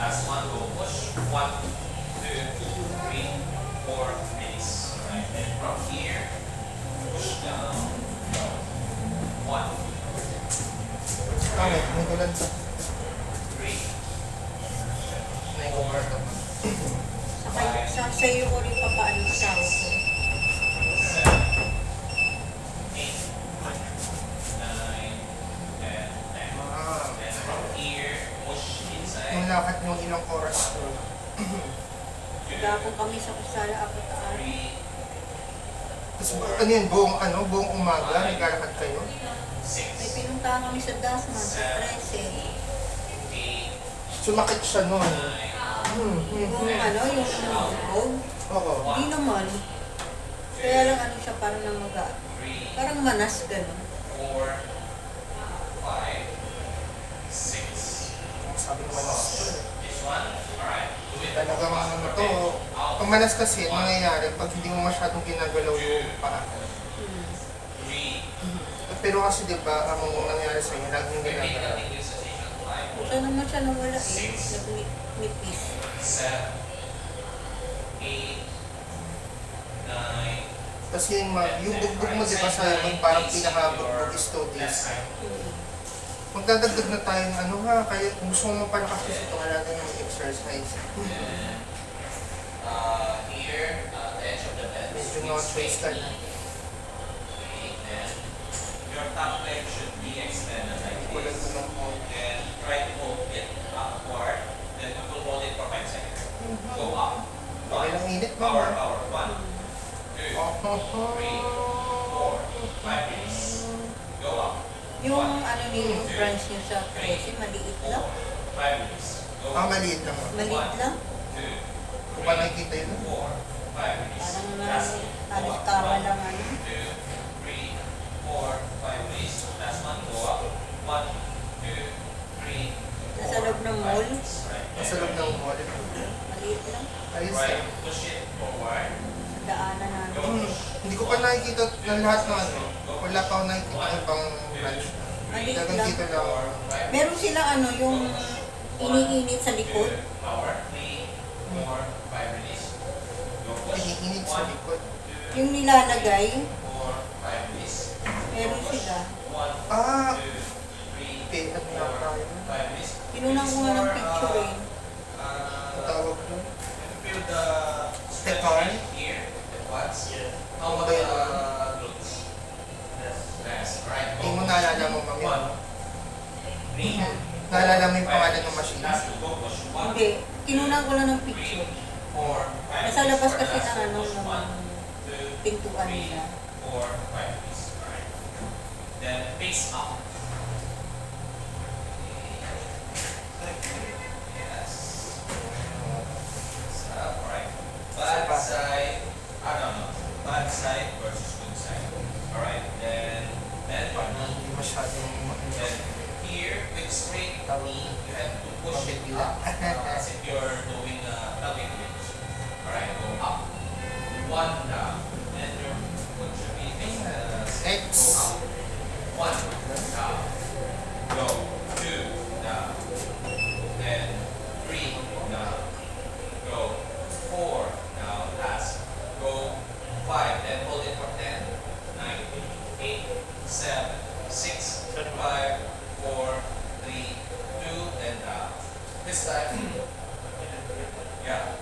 Last one, go push. 1, 2, 3, 4, release. Right, and from here, push down, go. 1, May gulan sa 3, may gulan to. Sa sa'yo ko rin papaano asawa ko. 7, 8, 9, 10, 10. And from here, push Yung inside. lakad yung ilang oras ko. Gapon kami sa kusala ako taan. 3, Tapos ano yun, buong umaga, naglalakad kayo? May 6, pinuntahan kami sa Dasman, sa 13. 8, Sumakit siya noon. 9, Yung yung umubog. Oo. Hindi naman. Kaya lang ano siya, parang namaga. 3, Parang manas gano'n. 4, 5, 6. Sabi naman ako. This one, alright. Do it. Talagang ano to, pag manas kasi, nangyayari pag hindi mo masyadong ginagalaw yung paa. 3, Pero kasi di ba, ang nangyayari sa inyo, laging repeat ginagalaw. continuous sensation 5, Siya naman siya nawala eh. Nagmipis. 7, 8, 9. Tapos yung bugbog mo, di ba sa yung parang pinakabugbog is 2 days. Magdadagdag na tayo ng ano ha, kaya kung gusto mo mapalakas kasi ito, wala na yung exercise. Here, the edge of the bed. Medyo no-choice ka na. Okay, then your top leg should be extended like Wala this. mo lang po. And try to hold it upward. Then you will hold it for 5 seconds. Go up. Okay 1. lang init mo. Power, power. 1, 2, Oh, 3, 4, 5 release. Go up. Yung ano yung branch niya sa 13, maliit 4, lang. 5 release. Go Ah, up. maliit lang. Maliit lang. 2, Kung pa nakikita yun. 4, 5 release. Parang Last. halos tama lang ano. 2, 3, 4, 5 release. Last one. Go up. 1, 2, 3, 4. Nasa loob ng mall. Nasa loob ng mall. Maliit lang. Ayos Right. eh. Push it forward. Sa daanan namin. Hindi ko pa nakikita ng lahat ng ano. Wala pa ako nakikita ng ibang branch. Maliit Talagang lang. dito lang. 4, 5. Meron silang ano, yung iniinit sa likod. Power. 3, 4, 5 release. Go push. Iniinit sa likod. 2, Yung nilalagay, 4, 5 release. meron sila. 1, Ah! 2, 3, Okay, ano na tayo? 5 release. Kinunan ko nga ng picture eh. Ang tawag doon. Feel the Step-on? here, the quads. How Ano about ba yun? the glutes? Yes. Alright. Hindi mo naalala mo mamaya. 1, 3, Naalala mo yung pangalan ng machine? Last two, go push. 1, Hindi, kinunan ko lang ng picture. 4, 5. Nasa labas kasi ng ano, ng 2, pintuan 3, nila. 4, 5. Alright. Then face up. Yes. Stop. Alright. Bad side. No. Bad side versus good side. Alright. Then Hindi masyadong then here with straight knee, you have to push it up as if you're doing a pelvic hinge. Alright. Go up. 1 down. And your foot should be facing the X. go up. 1 down. Go. 2 down. Then 3 down. Go. 4 down. Last. Go. 5. Then hold it for 10, 9, 8, 7, 6, 5, 4, 3, 2, then down. This time, yeah.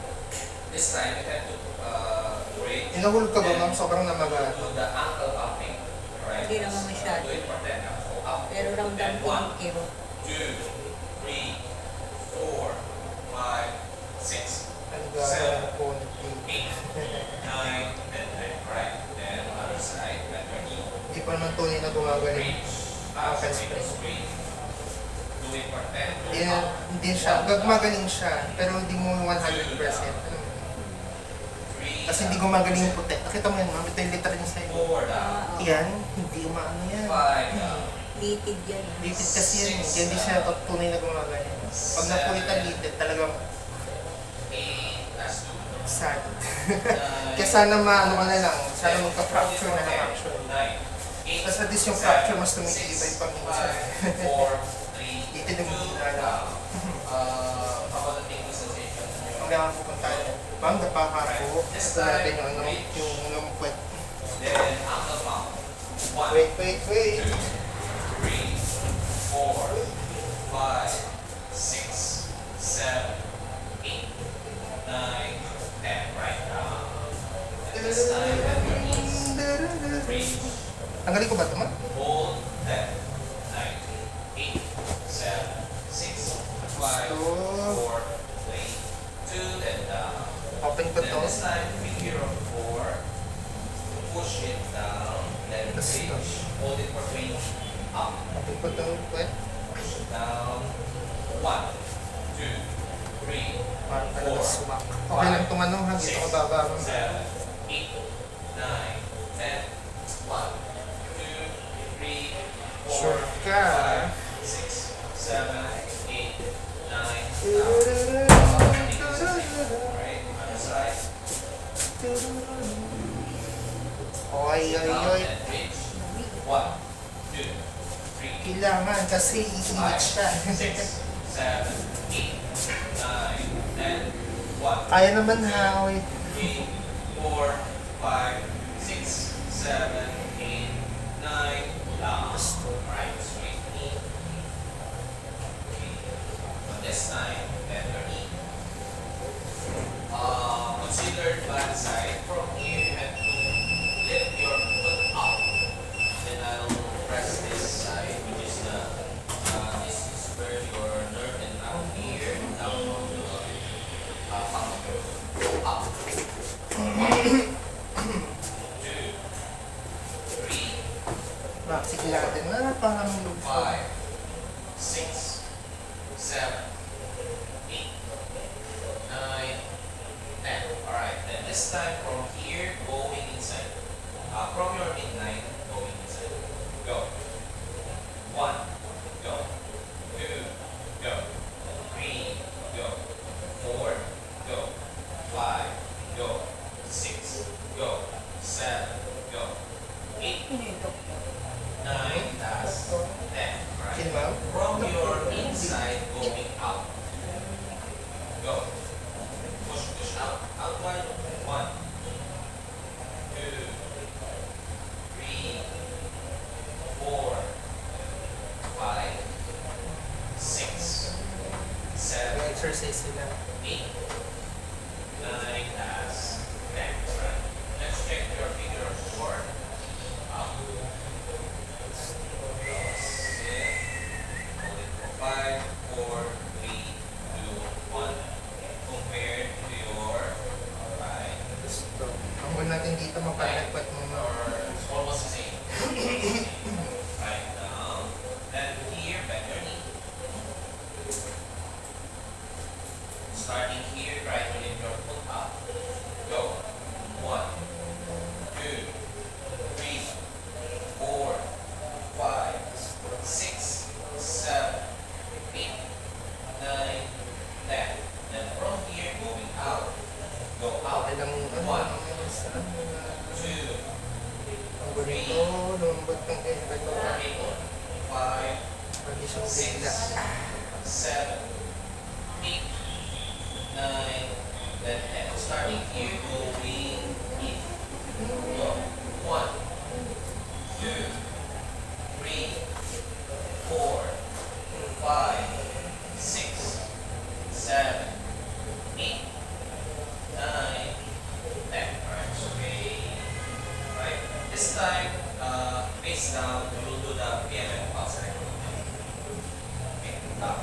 This time you have to break. Inahulog ka ba ma'am? Sobrang namaga. Do the ankle pumping. Right? Hindi naman masyado. Do it for 10 now. So up. Pero ramdam Then ko 1, yung kiro. 2, 3, 4, 5, 6, Ang gano'n po. 8, 9, and 10. Right? Then other side, bend your knee. Hindi pa naman tunay na gumagaling. Reach. Ankle Make it spring. straight. Do it for 10. Go Hindi, up. hindi siya, gumagaling siya, pero hindi mo 100%. Alam mo? 3, Kasi hindi gumagaling yung putek. Nakita mo yan ma'am, ito yung literal niya sa'yo. 4 down. Yan, hindi umaano yan. 5 down. Litid yan. Litid kasi yan, kaya hindi siya tunay na gumagaling. Pag napulitan litid, talagang 8, last 2. sad. 9, Kaya sana maano ka na lang, sana magka-fracture na lang actually. 9, 8, Tapos at least yung fracture mas tumitibay pa minsan. 4, 3, Litid yung 2 ginala. down. How about the kailangan pupunta tayo. Bang, napakako. This Ito natin time, yung lumpwet. then ankle mount. 1, Wait. 2, 3, 4, 5, 6, 7, 8, 9, 10. Right down. And this time, bend your knees. Reach. Tanggalin ko ba ito, ma? Hold 10, 9, 8, 7, 6, 5, 4, 3, 2, then down. Open ko Then to. this time, figure of 4. Push it down. Then Tapos ito. reach. Hold it for 20. Up. Open ko to. Wet. Push it down. 1, 2, 3, Parang talaga 4, sumak. Okay lang itong ano, ha? Dito ka baba. 7, 8, 9, 10, 1, 2, 3, 4, Sure ka. 5, 6, 7, 8, 9, 10. Alright, other side. Oy. Down and reach. 1, 2, 3, Kailangan kasi 5, iinit siya. 6, 7, 8, 9, 10, 1, Kaya naman ha, oy. 3, 4, 5, 6, 7, 8, 9, down. Right, straight knee. Okay. So this time, bend your knee. Consider bad side. From here, you have to lift your foot up. Then I'll press this side, which is this is where your nerve and down here, down on the palm of your foot. Up. 1, 2, 3, Maxi natin na parang lugso. 5, 6, 7, 8, 9, 10. Alright, then this time from here, going inside. From your midline, going inside. Go. 1, go. 2, go. 3, go. 4, go. 5, go. 6, go. 7, go. 8, 9, that's 10. Right. Chill, ma'am. From your inside going out. Go. Push out. Outward. 1, 2, 3, 4, 5, 6, 7, Exercise sila. 8, 9, that's 10. Right. Let's check your figure of 4. Up. Sit. Hold it for 5, 4, 3, 2, 1. Compared to your right. Gusto. Ang goal natin dito, mapalagpat mo na. Or it's almost the same. Right down. Then here, bend your knee. Starting here, try to lift your foot up. Go. 1, 2, 3, 4, 5, 6, 7, 8, 9, 10. Then from here, moving out. Go out. Okay lang yung ano. 1, Saan na? 2, Ang gulo ito, lumbot ng ganito. 5, Pagi siyang 6, bigla. 7, 8, 9, then 10. Starting here, going in. Go. 1, 2, 3, 4, 5, 6, 7, 8, 9, 10. Alright, okay. Right. This time, face down, we will do the PMM outside. Okay, up.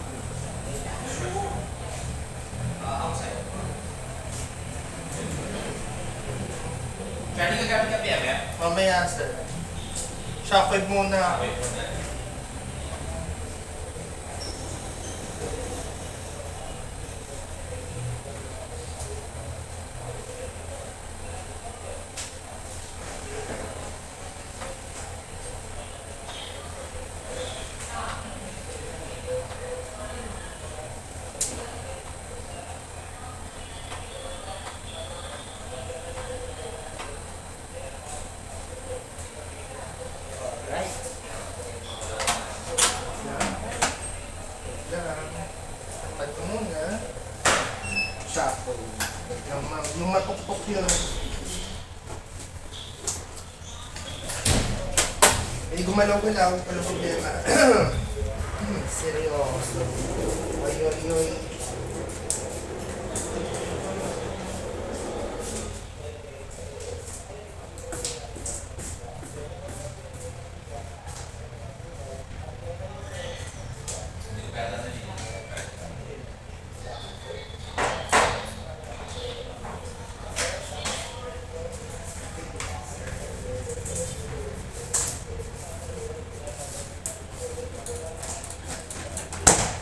Outside. Kaya hindi ka gamit ka PMM? Mamaya, sir. Shockwave muna. Wait for that. Right. Yung mapukpok yun. Eh, gumalaw-galaw. Wala problema. Seryoso. Oy, oy, oy. Hindi pera na dito.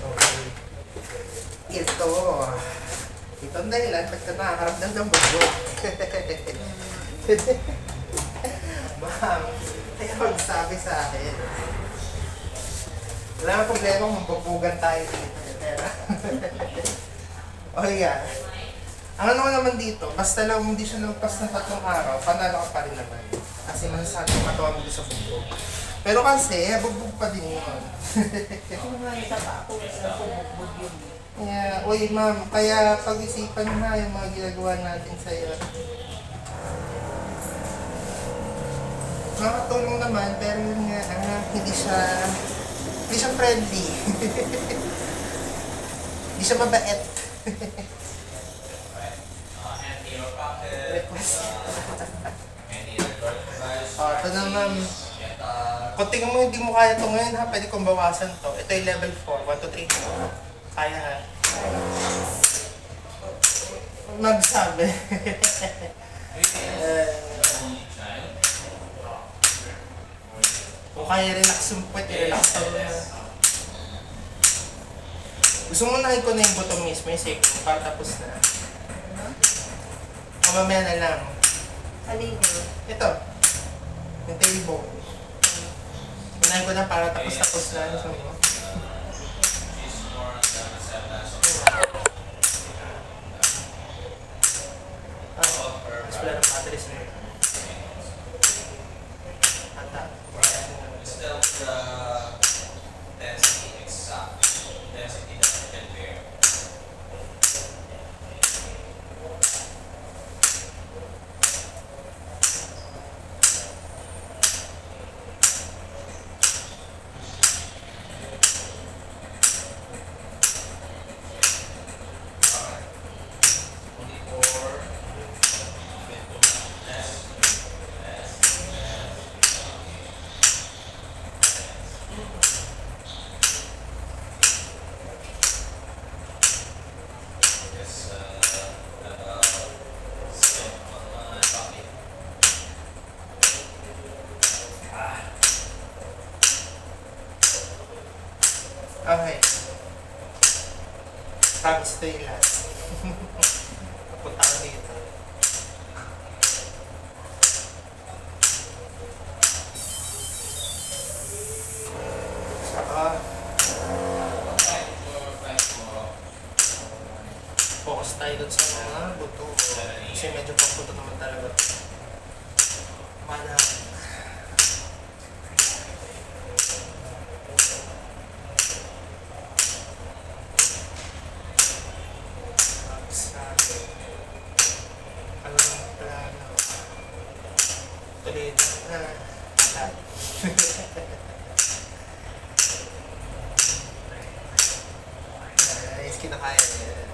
Okay. Ito. Ito ang dahilan pagka nakakaramdam ng bugbog. Ma'am, kaya magsabi sa akin. Wala nang problema kung magbubugan tayo dito. Pero, okay yan. Ang ano ko naman dito, basta lang hindi siya lumpas ng 3 araw, panalo ka pa rin naman. Kasi masasabi matuwa mo sa bugbog. Pero kasi, bugbog pa din yun. Kung nga yung taba ako, sa pumugbog yun. Yeah, uy ma'am, kaya pag-isipan mo na yung mga ginagawa natin sa'yo. Nakatulong naman, pero yun nga, hindi siya friendly. Hindi siya mabait. Empty your pocket. Request. Any other device. Ito na ma'am. Get Kung tingin mo hindi mo kaya ito ngayon ha, pwede kong bawasan to. Ito yung level 4, 1, 2, 3. Kaya ha. Magsabi. only child. Kung kaya relax yung puwet, relax mo na. Gusto mo na ko na yung bottom mismo, yung second, para tapos na. O mamaya na lang. Alin yun? Ito. Yung tailbone. Unahin ko na para tapos na. Gusto mo? She's more than 7 as of Mas wala ng batteries na yun. Ata. Still the density exact density that you can bear. Only four. Yes, sit on my bucket. Okay. Promise ito yung last. Papunta ko dito. Saka, focus tayo dun sa mga buto. Kasi medyo pagbuto naman talaga. Mana. Sabi. Alam ang plano. Tuloy na. Lahat. Nice, kinakaya niya.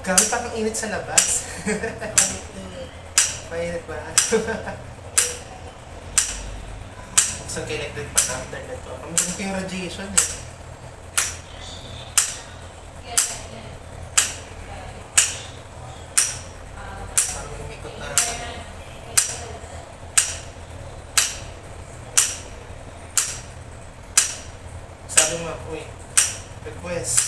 Grabe parang init sa labas. Mainit ba? Buksan kay electric pan after na to. Ang ganda yung radiation eh.